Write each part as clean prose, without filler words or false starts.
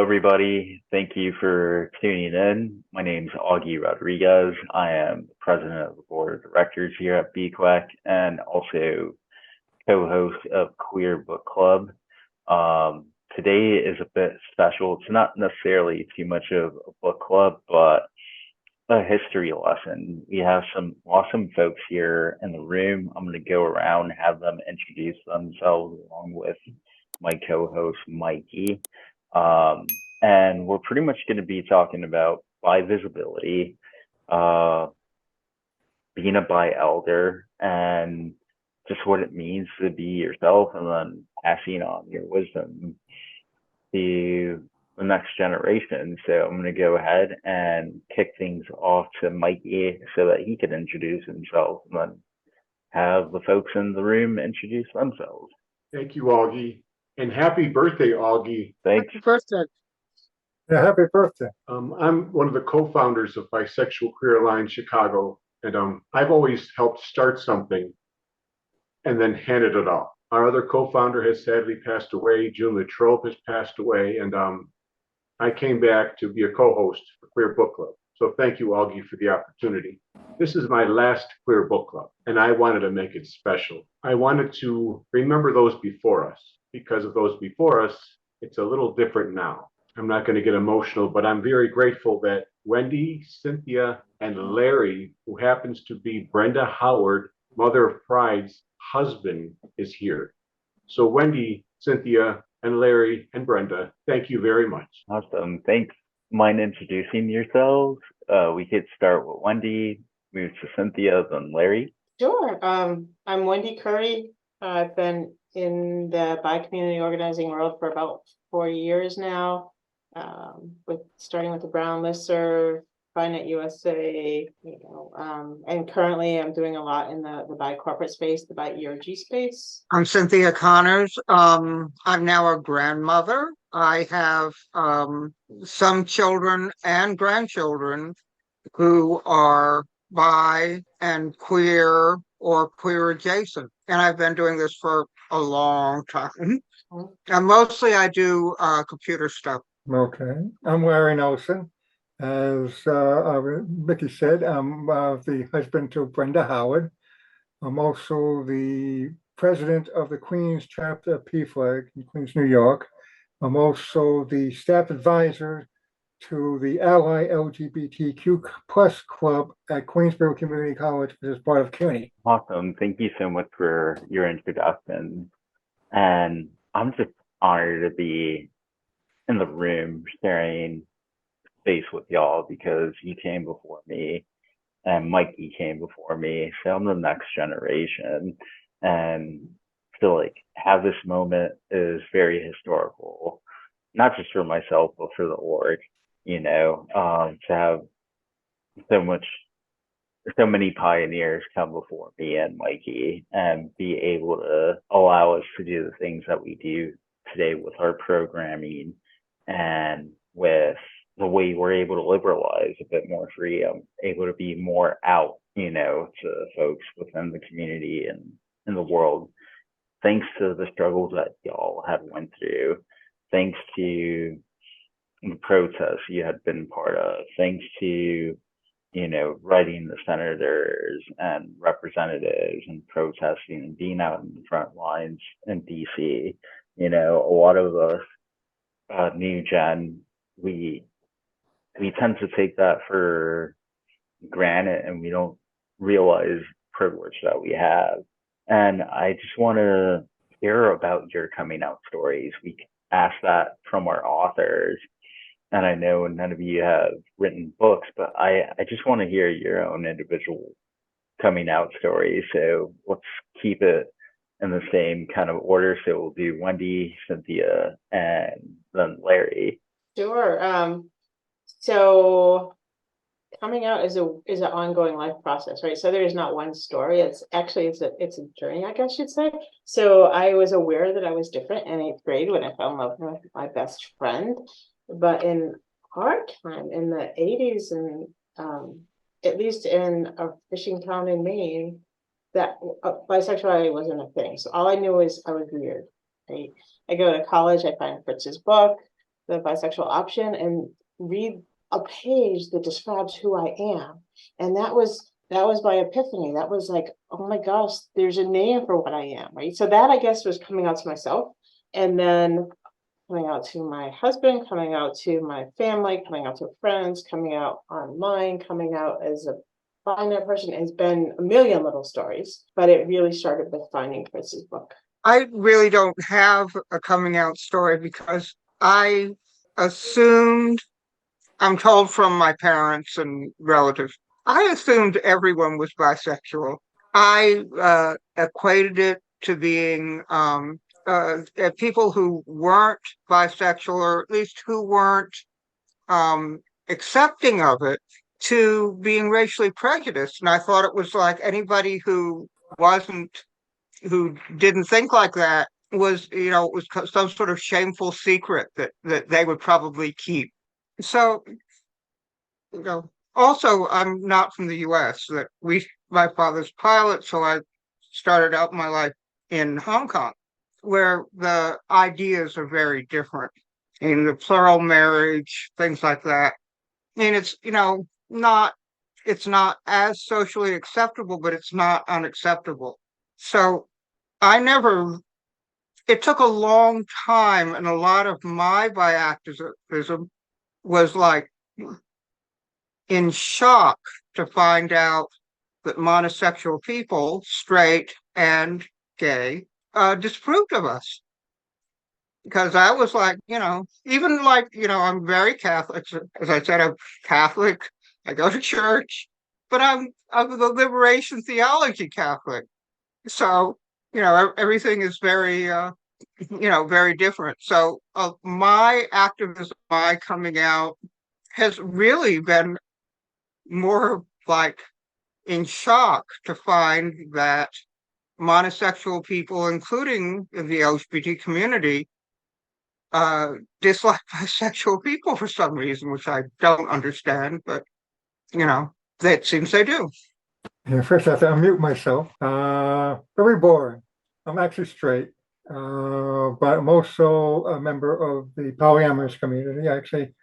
everybody. Thank you for tuning in. My name is Augie Rodriguez. I am the president of the board of directors here at BQAC and also co-host of Queer Book Club. Today is a bit special. It's not necessarily too much of a book club, but a history lesson. We have some awesome folks here in the room. I'm going to go around and have them introduce themselves along with my co-host Mikey. And we're pretty much going to be talking about bi-visibility, being a bi-elder, and just what it means to be yourself, and then passing on your wisdom to the next generation. So I'm going to go ahead and kick things off to Mikey so that he can introduce himself and then have the folks in the room introduce themselves. Thank you, Augie. And happy birthday, Augie. Thanks. Happy birthday. Yeah, happy birthday. I'm one of the co-founders of Bisexual Queer Alliance Chicago, and I've always helped start something and then handed it off. Our other co-founder has sadly passed away. June Latrobe has passed away, and I came back to be a co-host for Queer Book Club. So thank you, Augie, for the opportunity. This is my last Queer Book Club, and I wanted to make it special. I wanted to remember those before us. Because of those before us, it's a little different now. I'm not going to get emotional, but I'm very grateful that Wendy, Cynthia, and Larry, who happens to be Brenda Howard, Mother of Pride's husband, is here. So Wendy, Cynthia, and Larry, and Brenda, thank you very much. Awesome. Thanks. Mind introducing yourselves? We could start with Wendy, move to Cynthia, then Larry. Sure. I'm Wendy Curry. I've been in the bi community organizing world for about 4 years now, starting with the Brown Listserv, BiNet USA, and currently I'm doing a lot in the bi corporate space, the bi ERG space. I'm Cynthia Connors. I'm now a grandmother. I have some children and grandchildren who are bi and queer or queer adjacent. And I've been doing this for a long time. And mostly I do computer stuff. Okay. I'm Larry Nelson. As Mickey said, I'm the husband to Brenda Howard. I'm also the president of the Queens chapter of PFLAG in Queens, New York. I'm also the staff advisor to the Ally LGBTQ plus club at Queensborough Community College, which is part of CUNY. Awesome. Thank you so much for your introduction. And I'm just honored to be in the room sharing space with y'all because you came before me and Mikey came before me. So I'm the next generation. And to have this moment is very historical, not just for myself, but for the org, to have so many pioneers come before me and Mikey and be able to allow us to do the things that we do today with our programming and with the way we're able to liberalize a bit more freedom, able to be more out, to folks within the community and in the world. Thanks to the struggles that y'all have went through, thanks to the protests you had been part of, thanks to writing the senators and representatives and protesting and being out in the front lines in DC. A lot of us, new gen, we tend to take that for granted and we don't realize privilege that we have. And I just want to hear about your coming out stories. We ask that from our authors. And I know none of you have written books, but I just want to hear your own individual coming out stories. So let's keep it in the same kind of order. So we'll do Wendy, Cynthia, and then Larry. Sure. So coming out is an ongoing life process, right? So there's not one story. It's a journey, I guess you'd say. So I was aware that I was different in 8th grade when I fell in love with my best friend. But in our time, in the 80s, and at least in a fishing town in Maine, that bisexuality wasn't a thing. So all I knew was I was weird. Right? I go to college, I find Fritz's book. the bisexual option and read a page that describes who I am. And that was my epiphany. That was like, oh my gosh, there's a name for what I am, right? So that, I guess, was coming out to myself, and then coming out to my husband, coming out to my family, coming out to friends, coming out online, coming out as a binary person. Has been a million little stories, but it really started with finding Chris's book. I really don't have a coming out story because I assumed, I'm told from my parents and relatives, I assumed everyone was bisexual. I equated it to being people who weren't bisexual, or at least who weren't accepting of it, to being racially prejudiced. And I thought it was like anybody who didn't think like that was, it was some sort of shameful secret that they would probably keep. So, also, I'm not from the US. My father's pilot, so I started out my life in Hong Kong, where the ideas are very different. In the plural marriage, things like that. I mean, it's not as socially acceptable, but it's not unacceptable. So it took a long time, and a lot of my biactivism was like in shock to find out that monosexual people, straight and gay, disapproved of us. Because I was like, even like, I'm very Catholic. As I said, I'm Catholic. I go to church, but I'm the liberation theology Catholic. So, everything is very, very different. So my activism, my coming out has really been more like in shock to find that monosexual people, including the LGBT community, dislike bisexual people for some reason, which I don't understand, but it seems they do. Yeah, first I have to unmute myself. Very boring. I'm actually straight, but I'm also a member of the polyamorous community. Actually,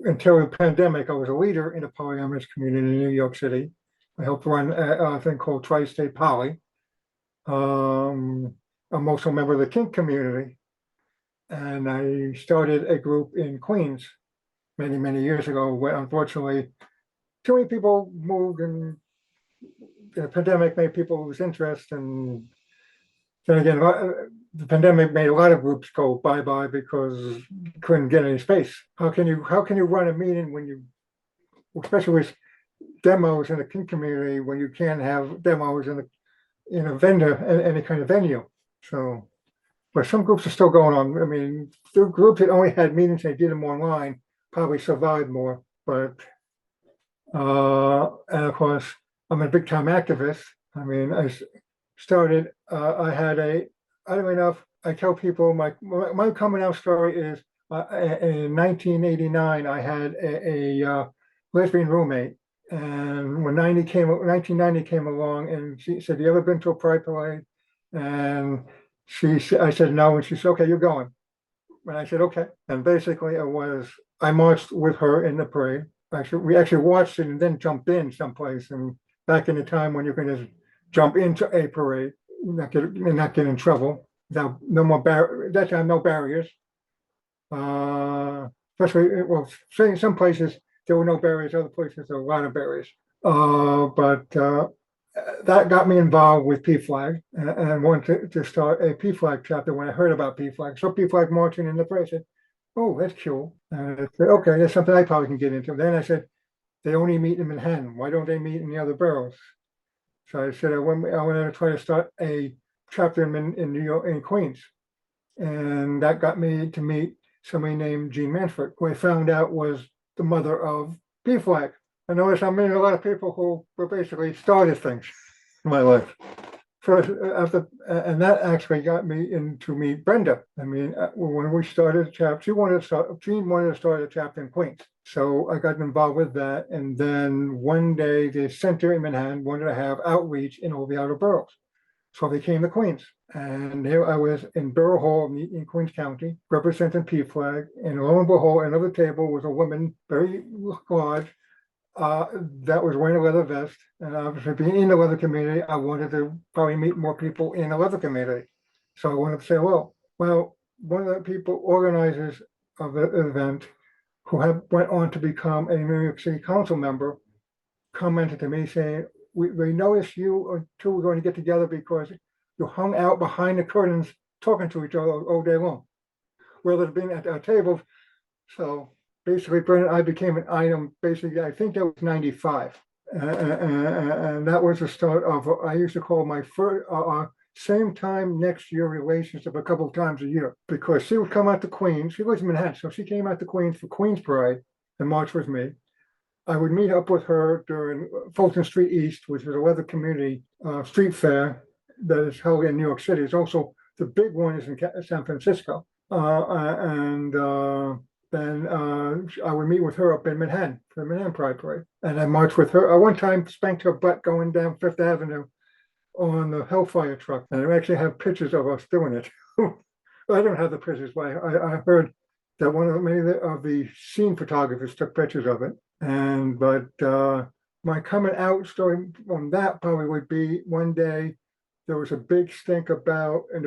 until the pandemic, I was a leader in a polyamorous community in New York City. I helped run a thing called Tri-State Poly. I'm also a member of the kink community, and I started a group in Queens many, many years ago, where unfortunately too many people moved, and the pandemic made people lose interest. And then again, the pandemic made a lot of groups go bye-bye because you couldn't get any space. How can you run a meeting when you, especially with demos in the kink community, when you can't have demos in a vendor, any kind of venue? So, but some groups are still going on. I mean, the groups that only had meetings, they did them online, probably survived more. But and of course, I'm a big time activist. I mean, I started. I don't even know if I tell people my coming out story is in 1989. I had a lesbian roommate, and when 1990 came along, and she said, "You ever been to a pride parade?" And I said no, and she said, "Okay, you're going." And I said, "Okay." And basically, I marched with her in the parade. Actually, we actually watched it and then jumped in someplace. And back in the time when you can just jump into a parade, not get in trouble. No more that time, no barriers. Especially, well, saying some places there were no barriers, other places there were a lot of barriers. But that got me involved with PFLAG, and wanted to start a PFLAG chapter when I heard about PFLAG. So PFLAG marching in the parade, I said, "Oh, that's cool." And I said, "Okay, that's something I probably can get into." Then I said, "They only meet in Manhattan. Why don't they meet in the other boroughs?" So I said, I wanted to try to start a chapter in New York, in Queens. And that got me to meet somebody named Jean Manford, who I found out was the mother of PFLAG. I noticed I'm meeting a lot of people who were basically started things in my life. First, and that actually got me to meet Brenda. I mean, when we started a chapter, Jean wanted to start a chapter in Queens. So I got involved with that. And then one day the center in Manhattan wanted to have outreach in all the outer boroughs. So they came to Queens. And there I was in Borough Hall in Queens County, representing PFLAG. And lo and behold, another table was a woman, very large, that was wearing a leather vest. And obviously, being in the leather community, I wanted to probably meet more people in the leather community. So I wanted to say, well, one of the people organizers of the event, who went on to become a New York City Council member, commented to me saying, we noticed you two were going to get together because you hung out behind the curtains talking to each other all day long, rather than being at our tables. So basically, Brenda and I became an item, basically, I think that was 95. And that was the start of, I used to call my first, same time next year relationship a couple of times a year, because she would come out to Queens. She lives in Manhattan, so she came out to Queens for Queens Pride and march with me. I would meet up with her during Fulton Street East, which is a leather community street fair that is held in New York City. It's also, the big one is in San Francisco. Then I would meet with her up in Manhattan for the Manhattan Pride Parade. And I marched with her. I one time spanked her butt going down Fifth Avenue on the Hellfire truck. And I actually have pictures of us doing it. I don't have the pictures, but I heard that many of the scene photographers took pictures of it. But my coming out story on that probably would be one day there was a big stink about in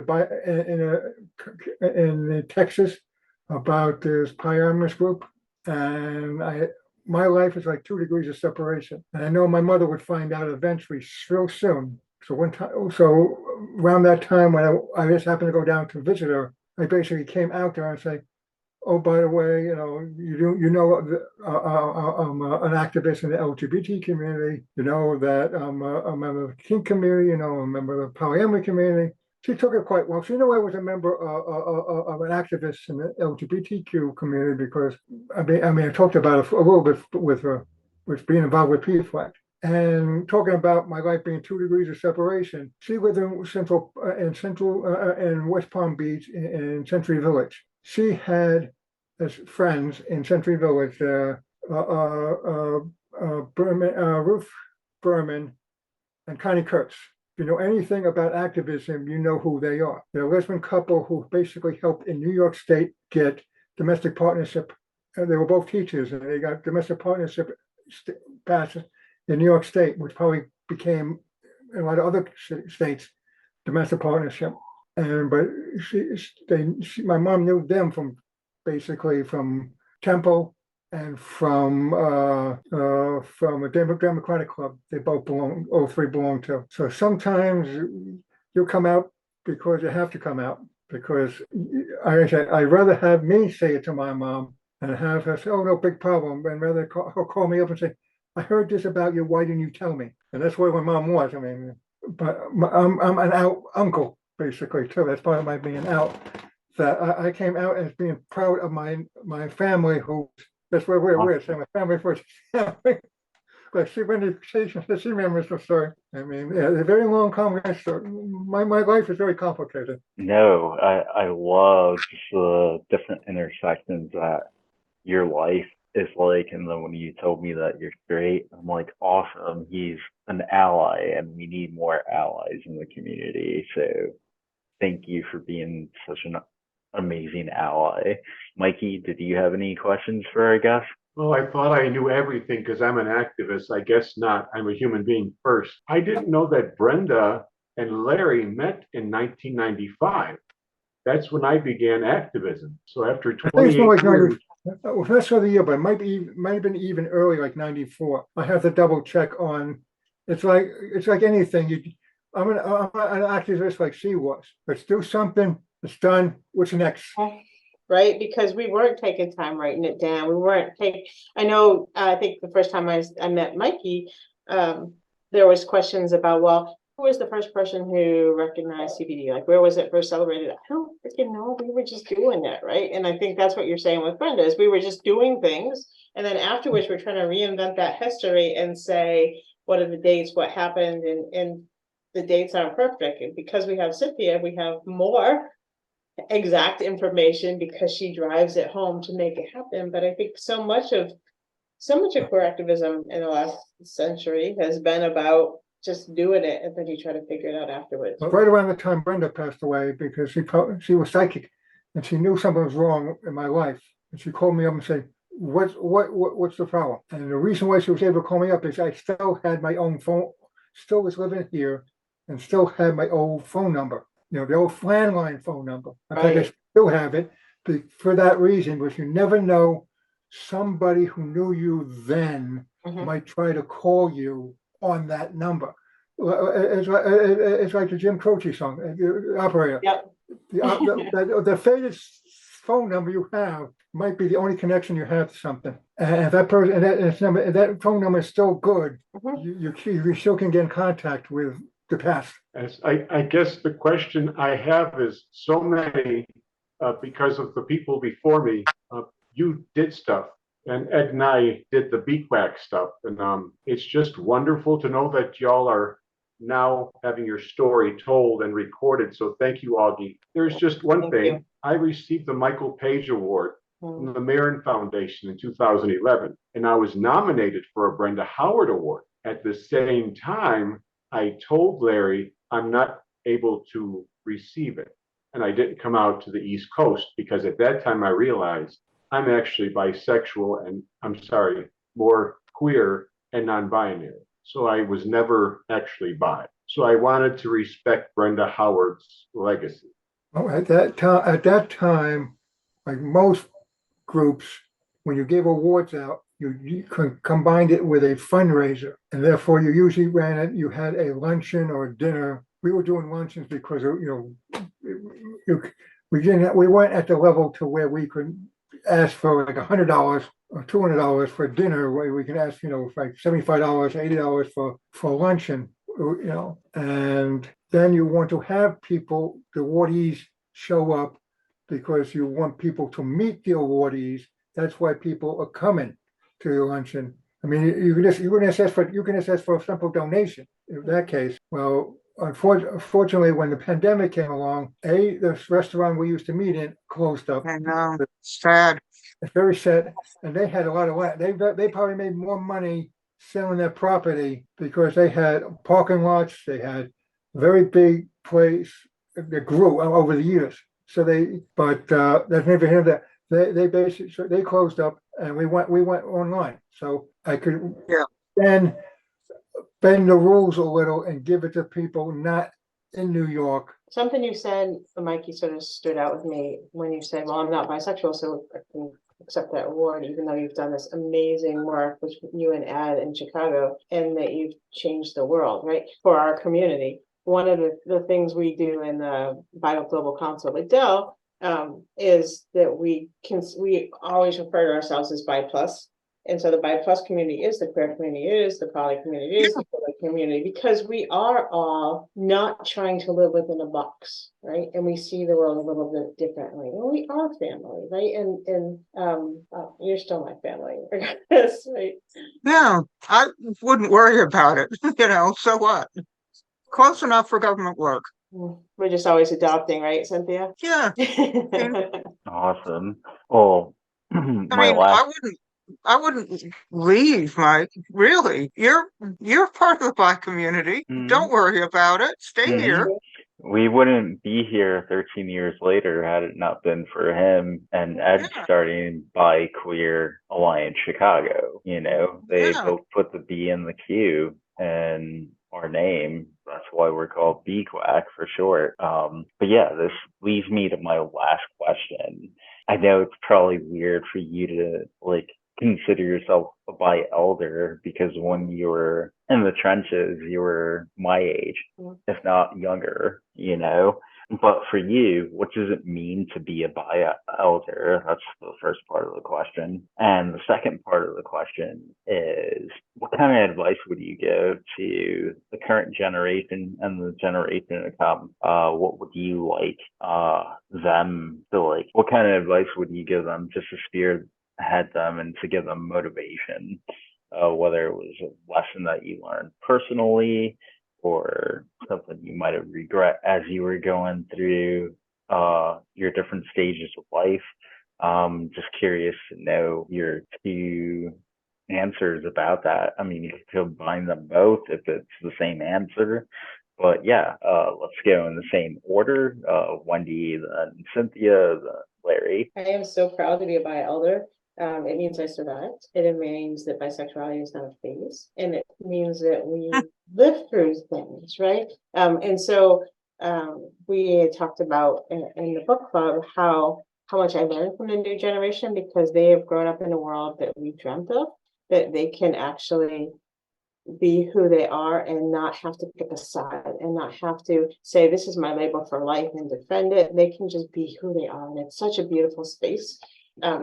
Texas about this polyamorous group, and my life is like 2 degrees of separation, and I know my mother would find out eventually real soon. So around that time when I just happened to go down to visit her, I basically came out there and say, oh, by the way, I'm an activist in the LGBT community. You know that I'm a member of the kink community. I'm a member of the polyamory community. She took it quite well. She knew I was a member of an activist in the LGBTQ community because I talked about it a little bit with her, with being involved with PFLAG. And talking about my life being 2 degrees of separation, she lived in in West Palm Beach in Century Village. She had as friends in Century Village, Ruth Berman and Connie Kurtz. If you know anything about activism, you know who they are. They're a lesbian couple who basically helped in New York State get domestic partnership. They were both teachers, and they got domestic partnership passed in New York State, which probably became in a lot of other states domestic partnership. But my mom knew them from Temple and from a Democratic club. They both all three belong to. So sometimes you come out because you have to come out, because I'd rather have me say it to my mom and have her say, oh, no, big problem, and rather call me up and say, I heard this about you, why didn't you tell me? And that's where my mom was. But I'm an out uncle, basically, too. That's part of my being out. That I came out as being proud of my family, that's where we're saying my family first. But she remembers the story. A very long, complex story. My life is very complicated. No, I love the different intersections that your life is like. And then when you told me that you're straight, I'm like, awesome. He's an ally, and we need more allies in the community. So thank you for being such an amazing ally. Mikey, did you have any questions for our guest? Well, I thought I knew everything because I'm an activist. I guess not. I'm a human being first. I didn't know that Brenda and Larry met in 1995. That's when I began activism. So after 28 years. That's the year, but it might have been even early, like 94. I have to double check on. It's like anything. I'm an activist like she was. Let's do something. It's done. What's next? Right, because we weren't taking time writing it down. We weren't taking. I know. I think the first time I met Mikey, there was questions about, well, who was the first person who recognized CBD? Like, where was it first celebrated? I don't freaking know. We were just doing it, right? And I think that's what you're saying with Brenda, is we were just doing things, and then afterwards we're trying to reinvent that history and say, what are the dates? What happened? And the dates aren't perfect. And because we have Cynthia, we have more exact information because she drives it home to make it happen. But I think so much of queer activism in the last century has been about just doing it, and then you try to figure it out afterwards. But right around the time Brenda passed away, because she was psychic, and she knew something was wrong in my life, and she called me up and said, "What's the problem?" And the reason why she was able to call me up is I still had my own phone, still was living here, and still had my old phone number. You know, the old landline phone number. In fact, I Right. still have it for that reason, because you never know, somebody who knew you then Mhm. might try to call you on that number. It's like the Jim Croce song, Operator. Yep. The faded phone number you have might be the only connection you have to something. And if that person, and that phone number is still good, Mhm. you still can get in contact with the past. As I guess the question I have is, so many, because of the people before me, you did stuff, and Ed and I did the BQAC stuff, and it's just wonderful to know that y'all are now having your story told and recorded. So thank you, Augie. There's just one Thank thing. you. I received the Michael Page Award from Mm. the Marin Foundation in 2011, and I was nominated for a Brenda Howard Award. At the same time, I told Larry I'm not able to receive it. And I didn't come out to the East Coast because at that time I realized I'm actually bisexual and, I'm sorry, more queer and non-binary. So I was never actually bi. So I wanted to respect Brenda Howard's legacy. Well, at that time, like most groups, when you gave awards out, you combined it with a fundraiser, and therefore you usually ran it. You had a luncheon or a dinner. We were doing luncheons because we weren't at the level to where we could ask for like $100 or $200 for dinner. Where we can ask, like $75, $80 for luncheon, and then you want to have people, the awardees, show up because you want people to meet the awardees. That's why people are coming to your luncheon. I mean, you can just ask for a simple donation. In that case, well, unfortunately, when the pandemic came along, the restaurant we used to meet in closed up. I know, sad. It's very sad, and they had a lot of land. They probably made more money selling their property because they had parking lots. They had very big place that grew over the years. So there's never heard that. They basically they closed up, and we went online. So I could then bend the rules a little and give it to people not in New York. Something you said, Mikey, sort of stood out with me when you said, "Well, I'm not bisexual, so I can accept that award," even though you've done this amazing work with you and Ed in Chicago, and that you've changed the world, right, for our community. One of the things we do in the Bio Global Council with Dell is that we always refer to ourselves as Bi Plus. And so the Bi Plus community is the queer community, is the poly community, is the community, because we are all not trying to live within a box, right? And we see the world a little bit differently. And we are family, right? And you're still my family, regardless, right? Yeah, I wouldn't worry about it. So what? Close enough for government work. We're just always adopting, right, Cynthia? Yeah. Awesome. Well, I wouldn't leave really. You're part of the Black community. Don't worry about it. Stay here. We wouldn't be here 13 years later had it not been for him and Ed starting Bi Queer Alliance Chicago. They both put the B in the Q and our name. That's why we're called BQAC for short. But yeah, this leads me to my last question. I know it's probably weird for you to consider yourself a bi elder because when you were in the trenches, you were my age, if not younger, But for you, what does it mean to be a bi elder? That's the first part of the question. And the second part of the question is, what kind of advice would you give to the current generation and the generation to come? What would you like them to like? What kind of advice would you give them just to spearhead them and to give them motivation? Whether it was a lesson that you learned personally or something you might have regret as you were going through your different stages of life. Just curious to know your 2 answers about that. I mean, you could combine them both if it's the same answer. But yeah, let's go in the same order. Wendy, then Cynthia, then Larry. I am so proud to be a bi elder. It means I survived. It means that bisexuality is not a phase, and it means that we live through things, right? And so we talked about in the book club how much I learned from the new generation, because they have grown up in a world that we dreamt of, that they can actually be who they are and not have to pick a side and not have to say this is my label for life and defend it. They can just be who they are, and it's such a beautiful space.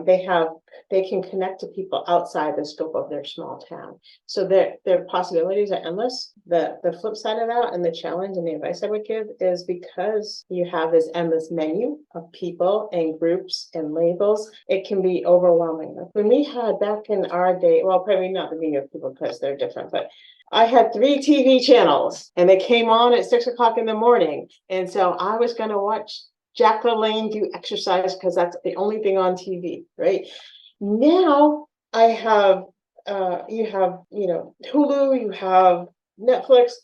They can connect to people outside the scope of their small town, so their possibilities are endless. The flip side of that, and the challenge and the advice I would give, is because you have this endless menu of people and groups and labels, it can be overwhelming. When we had back in our day, well, probably not the menu of people because they're different, but I had 3 TV channels and they came on at 6 o'clock in the morning, and so I was going to watch Jack LaLanne do exercise because that's the only thing on TV, right? Now I have, you have, Hulu, you have Netflix,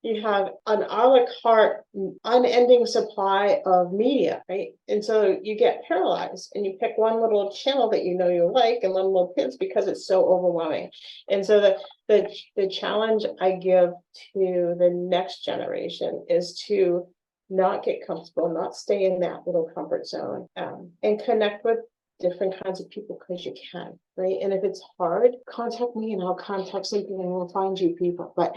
you have an a la carte, unending supply of media, right? And so you get paralyzed and you pick one little channel that you like and one little pins because it's so overwhelming. And so the challenge I give to the next generation is to not get comfortable, not stay in that little comfort zone, and connect with different kinds of people because you can, right? And if it's hard, contact me and I'll contact Cynthia and we'll find you people. But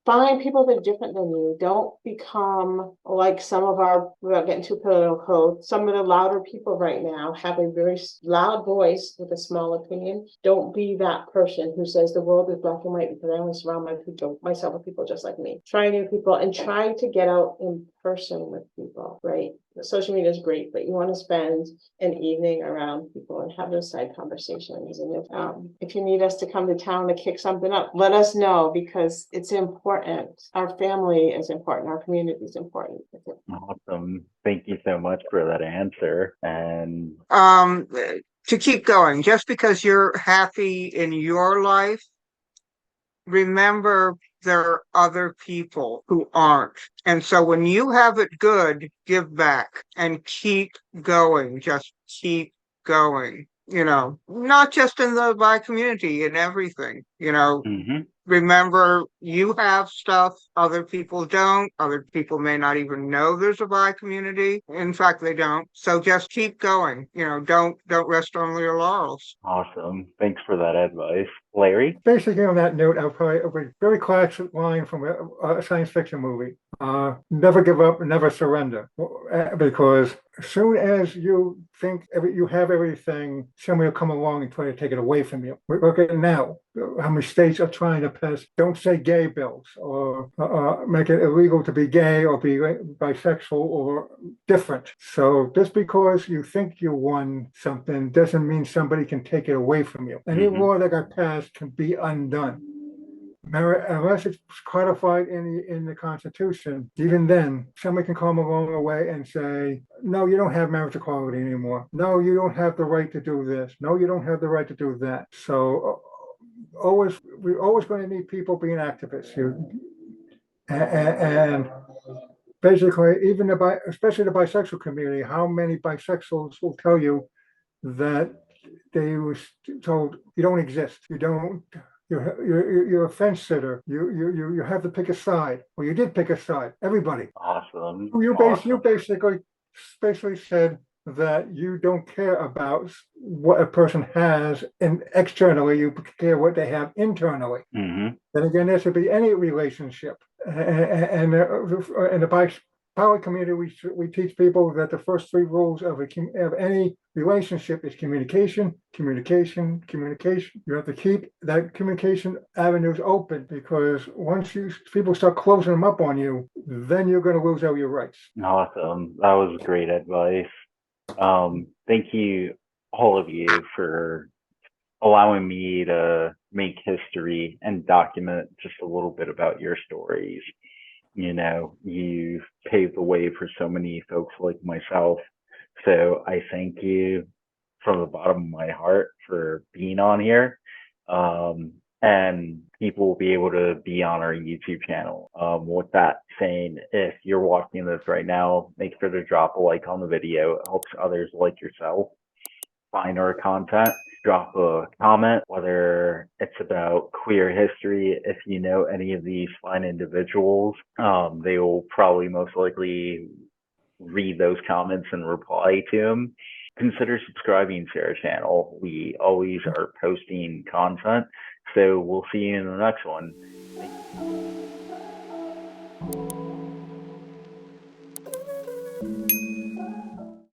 find people that are different than you. Don't become like without getting too political, some of the louder people right now have a very loud voice with a small opinion. Don't be that person who says the world is black and white because I only surround myself with people just like me. Try new people and try to get out in person with people, right? Social media is great, but you want to spend an evening around people and have those side conversations. And if you need us to come to town to kick something up, let us know, because it's important. Our family is important. Our community is important. Awesome. Thank you so much for that answer. And to keep going, just because you're happy in your life, remember there are other people who aren't. And so when you have it good, give back and keep going. Just keep going, not just in the bi community, in everything, Remember, you have stuff other people don't. Other people may not even know there's a bi community. In fact, they don't. So just keep going. Don't rest on your laurels. Awesome. Thanks for that advice. Larry? Basically, on that note, I'll probably a very classic line from a science fiction movie. Never give up, never surrender. Because as soon as you think you have everything, somebody will come along and try to take it away from you. Look at it now. How many states are trying to pass don't say gay bills, or make it illegal to be gay or be bisexual or different. So just because you think you won something doesn't mean somebody can take it away from you. Any law that got passed can be undone. Unless it's codified in the Constitution, even then, somebody can come along the way and say, no, you don't have marriage equality anymore. No, you don't have the right to do this. No, you don't have the right to do that. So we're always going to need people being activists. And basically, especially the bisexual community, how many bisexuals will tell you that they were told you don't exist, you're a fence sitter. You have to pick a side. Well, you did pick a side. Everybody. Awesome. You basically said that you don't care about what a person has externally. You care what they have internally. Then again, there should be any relationship. And in the poly community, we teach people that the first 3 rules of any relationship is communication, communication, communication. You have to keep that communication avenues open, because once people start closing them up on you, then you're going to lose all your rights. Awesome. That was great advice. Thank you, all of you, for allowing me to make history and document just a little bit about your stories. You've paved the way for so many folks like myself. So I thank you from the bottom of my heart for being on here. And people will be able to be on our YouTube channel. With that saying, if you're watching this right now, make sure to drop a like on the video. It helps others like yourself find our content. Drop a comment, whether it's about queer history. If you know any of these fine individuals, they will probably most likely read those comments and reply to them. Consider subscribing to our channel. We always are posting content. So we'll see you in the next one.